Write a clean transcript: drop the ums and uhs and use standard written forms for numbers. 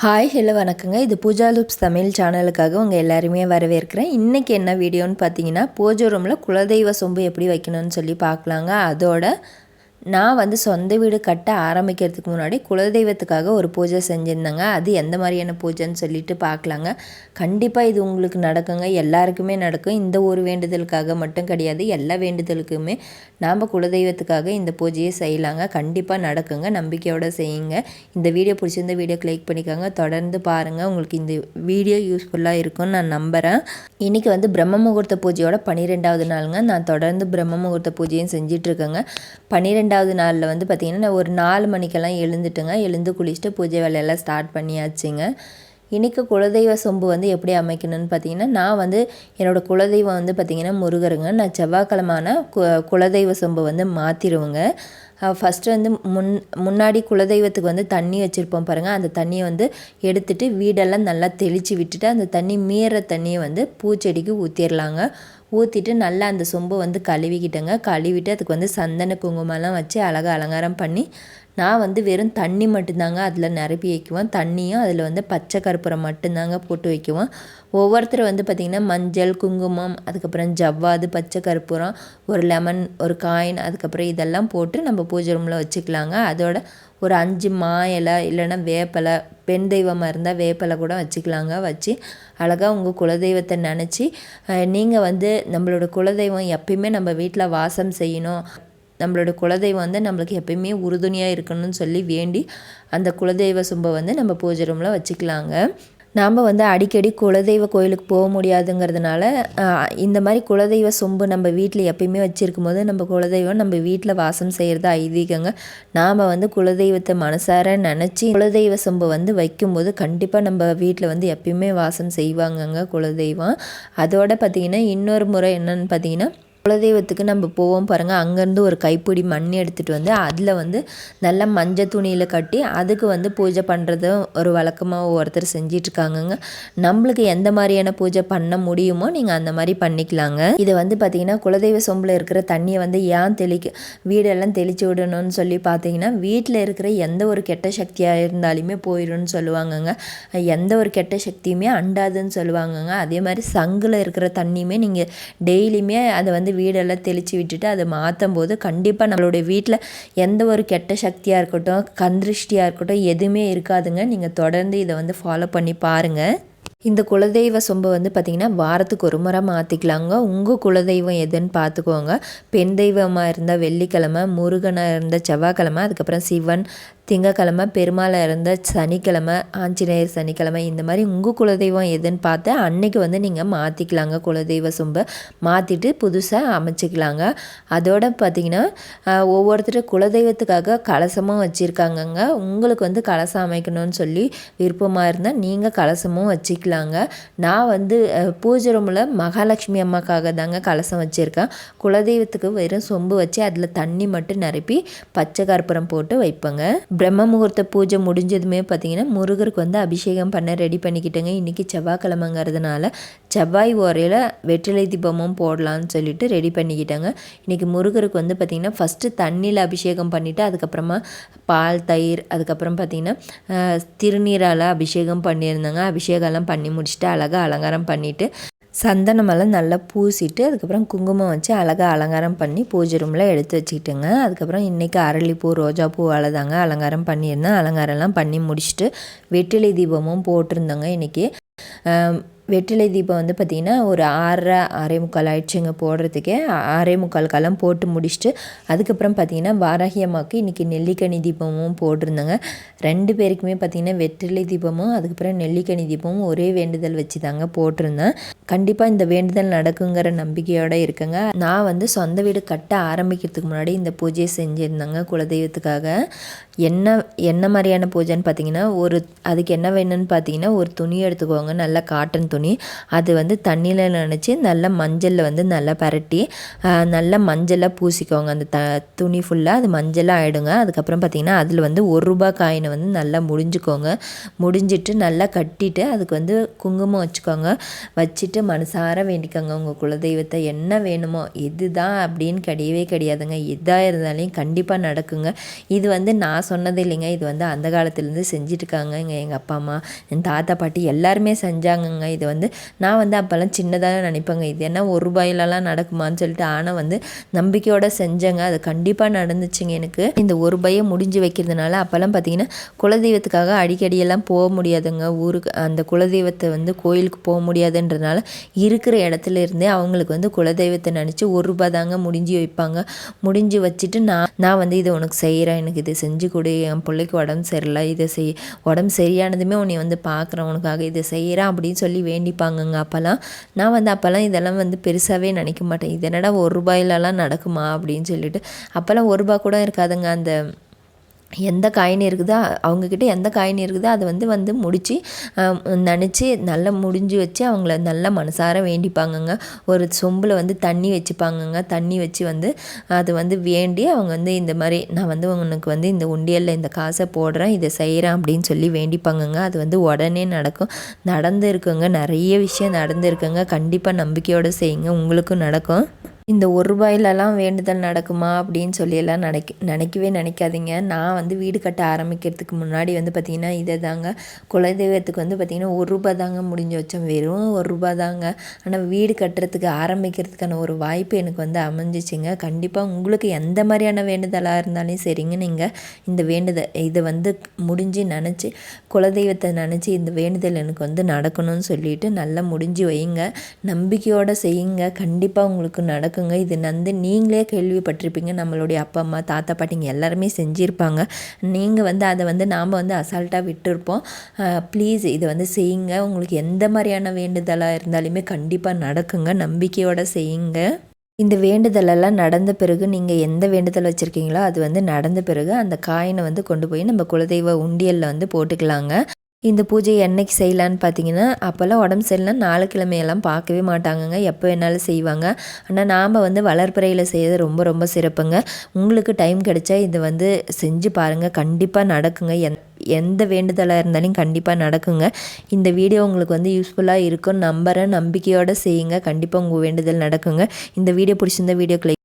Hi hello வணக்கங்க. இது Pooja loops Tamil சேனலுக்காக உங்கள் எல்லாருமே வரவேற்கிறேன். இன்றைக்கி என்ன வீடியோன்னு பார்த்தீங்கன்னா, பூஜை ரூமில் குலதெய்வ சொம்பு எப்படி வைக்கணும்னு சொல்லி பார்க்கலாங்க. அதோட நான் சொந்த வீடு கட்ட ஆரம்பிக்கிறதுக்கு முன்னாடி குலதெய்வத்துக்காக ஒரு பூஜை செஞ்சுருந்தேங்க. அது எந்த மாதிரியான பூஜைன்னு சொல்லிட்டு பார்க்கலாங்க. கண்டிப்பாக இது உங்களுக்கு நடக்குங்க, எல்லாருக்குமே நடக்கும். இந்த ஒரு வேண்டுதலுக்காக மட்டும் கிடையாது, எல்லா வேண்டுதலுக்குமே நாம் குலதெய்வத்துக்காக இந்த பூஜையை செய்யலாங்க. கண்டிப்பாக நடக்குங்க, நம்பிக்கையோடு செய்யுங்க. இந்த வீடியோ பிடிச்சிருந்த வீடியோக்கு லைக் பண்ணிக்கோங்க, தொடர்ந்து பாருங்கள். உங்களுக்கு இந்த வீடியோ யூஸ்ஃபுல்லாக இருக்கும்னு நான் நம்புகிறேன். இன்றைக்கி பிரம்ம முகூர்த்த பூஜையோட 12வது நாளுங்க. நான் தொடர்ந்து பிரம்ம முகூர்த்த பூஜையும் செஞ்சிட்ருக்கேங்க. 12வது நாளில் பார்த்திங்கன்னா நான் ஒரு 4 மணிக்கெல்லாம் எழுந்துட்டுங்க. எழுந்து குளிச்சுட்டு பூஜை வேலையெல்லாம் ஸ்டார்ட் பண்ணியாச்சுங்க. இன்றைக்கி குலதெய்வ சொம்பு எப்படி அமைக்கணும்னு பார்த்திங்கன்னா, நான் என்னோடய குலதெய்வம் பார்த்திங்கன்னா முருகருங்க. நான் செவ்வாய்க்கிழமான குலதெய்வ சொம்பு மாற்றிடுவேங்க. ஃபஸ்ட்டு முன்னாடி குலதெய்வத்துக்கு தண்ணி வச்சுருப்போம் பாருங்கள். அந்த தண்ணியை எடுத்துகிட்டு வீடெல்லாம் நல்லா தெளித்து விட்டுட்டு அந்த தண்ணி மீற தண்ணியை பூச்செடிக்கு ஊற்றிடலாங்க. ஊற்றிட்டு நல்லா அந்த சொம்பை கழுவிக்கிட்டேங்க. கழுவிட்டு அதுக்கு சந்தன குங்குமம்லாம் வச்சு அழகாக அலங்காரம் பண்ணி நான் வெறும் தண்ணி மட்டும்தாங்க அதில் நிரப்பி வைக்குவேன். தண்ணியும் அதில் பச்சை கற்பூரம் மட்டும்தாங்க போட்டு வைக்குவேன். ஒவ்வொருத்தர் பார்த்திங்கன்னா மஞ்சள், குங்குமம், அதுக்கப்புறம் ஜவ்வாது, பச்சை கற்பூரம், ஒரு லெமன், ஒரு காயின், அதுக்கப்புறம் இதெல்லாம் போட்டு நம்ம பூஜை ரூமில் வச்சுக்கலாங்க. அதோட ஒரு 5 மா இலை இல்லைன்னா வேப்பலை, பெண் தெய்வமாக இருந்தால் வேப்பலை கூட வச்சுக்கலாங்க. வச்சு அழகாக உங்கள் குலதெய்வத்தை நினச்சி நீங்கள் நம்மளோட குலதெய்வம் எப்பயுமே நம்ம வீட்டில் வாசம் செய்யணும், நம்மளோட குலதெய்வம் நம்மளுக்கு எப்பயுமே உறுதுணையாக இருக்கணும்னு சொல்லி வேண்டி அந்த குலதெய்வ சொம்பை நம்ம பூஜை ரூமில் வச்சுக்கலாங்க. நாம் அடிக்கடி குலதெய்வ கோயிலுக்கு போக முடியாதுங்கிறதுனால இந்த மாதிரி குலதெய்வ சொம்பு நம்ம வீட்டில் எப்பயுமே வச்சுருக்கும் போது நம்ம குலதெய்வம் நம்ம வீட்டில் வாசம் செய்கிறது ஐதீகங்க. நாம் குலதெய்வத்தை மனசார நினச்சி குலதெய்வ சொம்பு வைக்கும்போது கண்டிப்பாக நம்ம வீட்டில் எப்பயுமே வாசம் செய்வாங்கங்க குலதெய்வம். அதோடு பார்த்திங்கன்னா இன்னொரு முறை என்னென்னு பார்த்திங்கன்னா, குலதெய்வத்துக்கு நம்ம போவோம் பாருங்கள். அங்கேருந்து ஒரு கைப்பிடி மண் எடுத்துகிட்டு அதில் நல்லா மஞ்சள் துணியில் கட்டி அதுக்கு பூஜை பண்ணுறதும் ஒரு வழக்கமாக ஒவ்வொருத்தர் செஞ்சிட்ருக்காங்கங்க. நம்மளுக்கு எந்த மாதிரியான பூஜை பண்ண முடியுமோ நீங்கள் அந்த மாதிரி பண்ணிக்கலாங்க. இதை பார்த்திங்கன்னா குலதெய்வ சொம்பில் இருக்கிற தண்ணியை ஏன் வீடெல்லாம் தெளித்து விடணும்னு சொல்லி பார்த்தீங்கன்னா, வீட்டில் இருக்கிற எந்த ஒரு கெட்ட சக்தியாக இருந்தாலுமே போயிடும்னு சொல்லுவாங்கங்க. எந்த ஒரு கெட்ட சக்தியுமே அண்டாதுன்னு சொல்லுவாங்கங்க. அதே மாதிரி சங்கில் இருக்கிற தண்ணியுமே நீங்கள் டெய்லியுமே அதை வீடெல்லாம் தெளித்து விட்டுட்டு அதை மாற்றும் போது கண்டிப்பாக நம்மளுடைய வீட்டில் எந்த ஒரு கெட்ட சக்தியாக இருக்கட்டும், கந்திருஷ்டியாக இருக்கட்டும் எதுவுமே இருக்காதுங்க. நீங்கள் தொடர்ந்து இதை ஃபாலோ பண்ணி பாருங்கள். இந்த குலதெய்வ சொம்பை பார்த்திங்கன்னா வாரத்துக்கு ஒரு முறை மாற்றிக்கலாங்க. உங்கள் குலதெய்வம் எதுன்னு பார்த்துக்கோங்க. பெண் தெய்வமாக இருந்தால் வெள்ளிக்கிழமை, முருகனாக இருந்தால் செவ்வாய்க்கிழமை, அதுக்கப்புறம் சிவன் திங்கக்கிழமை, பெருமாளாக இருந்தால் சனிக்கிழமை, ஆஞ்சநேயர் சனிக்கிழமை, இந்த மாதிரி உங்கள் குலதெய்வம் எதுன்னு பார்த்து அன்னைக்கு நீங்கள் மாற்றிக்கலாங்க. குலதெய்வ சொம்பை மாற்றிட்டு புதுசாக அமைச்சிக்கலாங்க. அதோடு பார்த்திங்கன்னா ஒவ்வொருத்தர் குலதெய்வத்துக்காக கலசமும் வச்சுருக்காங்கங்க. உங்களுக்கு கலசம் அமைக்கணும்னு சொல்லி விருப்பமாக இருந்தால் நீங்கள் கலசமும் வச்சுக்கலாங்க. நான் பூஜை ரூமில் மகாலட்சுமி அம்மாக்காக தாங்க கலசம் வச்சுருக்கேன். குலதெய்வத்துக்கு வெறும் சொம்பு வச்சு அதில் தண்ணி மட்டும் நிரப்பி பச்சை கற்பூரம் போட்டு வைப்பேங்க. பிரம்ம முகூர்த்த பூஜை முடிஞ்சதுமே பார்த்திங்கன்னா முருகருக்கு அபிஷேகம் பண்ண ரெடி பண்ணிக்கிட்டேங்க. இன்றைக்கி செவ்வாய்க்கிழமைங்கிறதுனால செவ்வாய் ஓரையில் வெற்றிலை தீபமும் போடலான்னு சொல்லிட்டு ரெடி பண்ணிக்கிட்டேங்க. இன்றைக்கி முருகருக்கு பார்த்திங்கன்னா ஃபஸ்ட்டு தண்ணியில் அபிஷேகம் பண்ணிவிட்டு அதுக்கப்புறமா பால், தயிர், அதுக்கப்புறம் பார்த்திங்கன்னா திருநீரால் அபிஷேகம் பண்ணியிருந்தாங்க. அபிஷேகம்லாம் பண்ணி முடிச்சுட்டு அழகாக அலங்காரம் பண்ணிவிட்டு சந்தனமெல்லாம் நல்லா பூசிட்டு அதுக்கப்புறம் குங்குமம் வச்சு அழகாக அலங்காரம் பண்ணி பூஜை ரூமில் எடுத்து வச்சுக்கிட்டேங்க. அதுக்கப்புறம் இன்றைக்கி அரளிப்பூ, ரோஜாப்பூவால் தாங்க அலங்காரம் பண்ணியிருந்தேன். அலங்காரம்லாம் பண்ணி முடிச்சுட்டு வெற்றிலை தீபமும் போட்டிருந்தேங்க. இன்றைக்கி வெற்றிலை தீபம் பார்த்திங்கன்னா ஒரு 6:30 6:45 ஆயிடுச்சுங்க போடுறதுக்கே. 6:45 போட்டு முடிச்சுட்டு அதுக்கப்புறம் பார்த்திங்கன்னா வாராகி அம்மாவுக்கு இன்றைக்கி நெல்லிக்கனி தீபமும் போட்டிருந்தேங்க. 2 பேருக்குமே பார்த்திங்கன்னா வெற்றிலை தீபமும் அதுக்கப்புறம் நெல்லிக்கனி தீபமும் ஒரே வேண்டுதல் வச்சு தாங்க போட்டிருந்தேன். கண்டிப்பாக இந்த வேண்டுதல் நடக்குங்கிற நம்பிக்கையோடு இருக்குங்க. நான் சொந்த வீடு கட்ட ஆரம்பிக்கிறதுக்கு முன்னாடி இந்த பூஜையை செஞ்சுருந்தேங்க குலதெய்வத்துக்காக. என்ன மாதிரியான பூஜைன்னு பார்த்திங்கன்னா அதுக்கு என்ன வேணும்னு பார்த்திங்கன்னா ஒரு துணி எடுத்துக்கோங்க, நல்லா காட்டன் துணி. துணி அது வந்து தண்ணியில் நனைச்சி நல்லா மஞ்சளில் வந்து நல்லா பரட்டி நல்லா மஞ்சளாக பூசிக்கோங்க. அந்த துணி ஃபுல்லாக அது மஞ்சளாக ஆகிடுங்க. அதுக்கப்புறம் பார்த்திங்கன்னா அதில் வந்து ₹1 காயினை வந்து நல்லா முடிஞ்சுக்கோங்க. முடிஞ்சிட்டு நல்லா கட்டிட்டு அதுக்கு வந்து குங்குமம் வச்சுக்கோங்க. வச்சுட்டு மனசார வேண்டிக்கோங்க உங்கள் குலதெய்வத்தை. என்ன வேணுமோ இதுதான் அப்படின்னு கிடையவே கிடையாதுங்க. எதாக இருந்தாலும் கண்டிப்பாக நடக்குங்க. இது வந்து நான் சொன்னது இல்லைங்க. இது வந்து அந்த காலத்துலேருந்து செஞ்சுட்ருக்காங்க. எங்கள் அப்பா அம்மா என் தாத்தா பாட்டி எல்லாருமே செஞ்சாங்கங்க. இது வந்து நான் வந்து அப்போல்லாம் சின்னதாக நினைப்பேங்க, இது என்ன ₹1 நடக்குமான்னு சொல்லிட்டு. ஆனால் வந்து நம்பிக்கையோடு செஞ்சேங்க. அது கண்டிப்பாக நடந்துச்சுங்க. எனக்கு இந்த ₹1 முடிஞ்சு வைக்கிறதுனால அப்போல்லாம் பார்த்திங்கன்னா குலதெய்வத்துக்காக அடிக்கடியெல்லாம் போக முடியாதுங்க. ஊருக்கு அந்த குலதெய்வத்தை வந்து கோயிலுக்கு போக முடியாதுன்றதுனால இருக்கிற இடத்துல இருந்தே அவங்களுக்கு வந்து குலதெய்வத்தை நினச்சி ₹1 தாங்க முடிஞ்சு வைப்பாங்க. முடிஞ்சு வச்சுட்டு நான் வந்து இதை உனக்கு செய்கிறேன், எனக்கு இதை செஞ்சு கொடு, என் பிள்ளைக்கு உடம்பு சரியில்லை, இதை உடம்பு சரியானதுமே உன்னை வந்து பார்க்குறேன், உனக்காக இதை செய்கிறேன் அப்படின்னு சொல்லி வேண்டிப்பாங்கங்க. அப்போல்லாம் நான் வந்து அப்போல்லாம் இதெல்லாம் வந்து பெருசாகவே நினைக்க மாட்டேன். இது என்னடா ₹1 நடக்குமா அப்படின்னு சொல்லிட்டு. அப்போல்லாம் ₹1 கூட இருக்காதுங்க. அந்த எந்த காயின் இருக்குதோ அவங்கக்கிட்ட எந்த காயின் இருக்குதோ அதை வந்து முடித்து நினச்சி நல்லா முடிஞ்சு வச்சு அவங்கள நல்லா மனசார வேண்டிப்பாங்கங்க. ஒரு சொம்பில் வந்து தண்ணி வச்சுப்பாங்கங்க. தண்ணி வச்சு வந்து அது வந்து வேண்டி அவங்க வந்து இந்த மாதிரி நான் வந்து உனக்கு வந்து இந்த உண்டியலில் இந்த காசை போடுறேன், இதை செய்கிறேன் அப்படின்னு சொல்லி வேண்டிப்பாங்கங்க. அது வந்து உடனே நடக்கும். நடந்துருக்குங்க. நிறைய விஷயம் நடந்துருக்குங்க. கண்டிப்பாக நம்பிக்கையோடு செய்யுங்க, உங்களுக்கும் நடக்கும். இந்த ₹1 வேண்டுதல் நடக்குமா அப்படின்னு சொல்லியெல்லாம் நினைக்கவே நினைக்காதீங்க. நான் வந்து வீடு கட்ட ஆரம்பிக்கிறதுக்கு முன்னாடி வந்து பார்த்திங்கன்னா இதை தாங்க குலதெய்வத்துக்கு வந்து பார்த்திங்கன்னா ₹1 தாங்க முடிஞ்சு வச்சோம். வெறும் ₹1 தாங்க. ஆனால் வீடு கட்டுறதுக்கு ஆரம்பிக்கிறதுக்கான ஒரு வாய்ப்பு எனக்கு வந்து அமைஞ்சிச்சிங்க. கண்டிப்பாக உங்களுக்கு எந்த மாதிரியான வேண்டுதலாக இருந்தாலும் சரிங்க, நீங்கள் இந்த இதை வந்து முடிஞ்சு நினச்சி குலதெய்வத்தை நினச்சி இந்த வேண்டுதல் எனக்கு வந்து நடக்கணும்னு சொல்லிட்டு நல்லா முடிஞ்சு வைங்க. நம்பிக்கையோடு செய்யுங்க. கண்டிப்பாக உங்களுக்கு நடக்கும். இது வந்து நீங்களே கேள்விப்பட்டிருப்பீங்க. நம்மளுடைய அப்பா அம்மா தாத்தா பாட்டிங்க எல்லாருமே செஞ்சுருப்பாங்க. நீங்கள் வந்து அதை வந்து நாம் வந்து அசால்ட்டாக விட்டுருப்போம். ப்ளீஸ் இதை வந்து செய்யுங்க. உங்களுக்கு எந்த மாதிரியான வேண்டுதலாக இருந்தாலுமே கண்டிப்பாக நடக்குங்க. நம்பிக்கையோடு செய்யுங்க. இந்த வேண்டுதலெல்லாம் நடந்த பிறகு நீங்கள் எந்த வேண்டுதல் வச்சுருக்கீங்களோ அது வந்து நடந்த பிறகு அந்த காயினை வந்து கொண்டு போய் நம்ம குலதெய்வ உண்டியலில் வந்து போட்டுக்கலாங்க. இந்த பூஜையை என்னைக்கு செய்யலான்னு பார்த்தீங்கன்னா, அப்போல்லாம் உடம்பு சரியில்லைனா 4 கிழமையெல்லாம் பார்க்கவே மாட்டாங்கங்க. எப்போ வேணாலும் செய்வாங்க. ஆனால் நாம் வந்து வளர்பிறையில் செய்கிறது ரொம்ப ரொம்ப சிறப்புங்க. உங்களுக்கு டைம் கிடைச்சா இது வந்து செஞ்சு பாருங்கள். கண்டிப்பாக நடக்குங்க. எந்த வேண்டுதலாக இருந்தாலும் கண்டிப்பாக நடக்குங்க. இந்த வீடியோ உங்களுக்கு வந்து யூஸ்ஃபுல்லாக இருக்கும்னு நம்புகிறேன். நம்பிக்கையோடு செய்யுங்க. கண்டிப்பாக உங்கள் வேண்டுதல் நடக்குங்க. இந்த வீடியோ பிடிச்சிருந்த வீடியோக்கு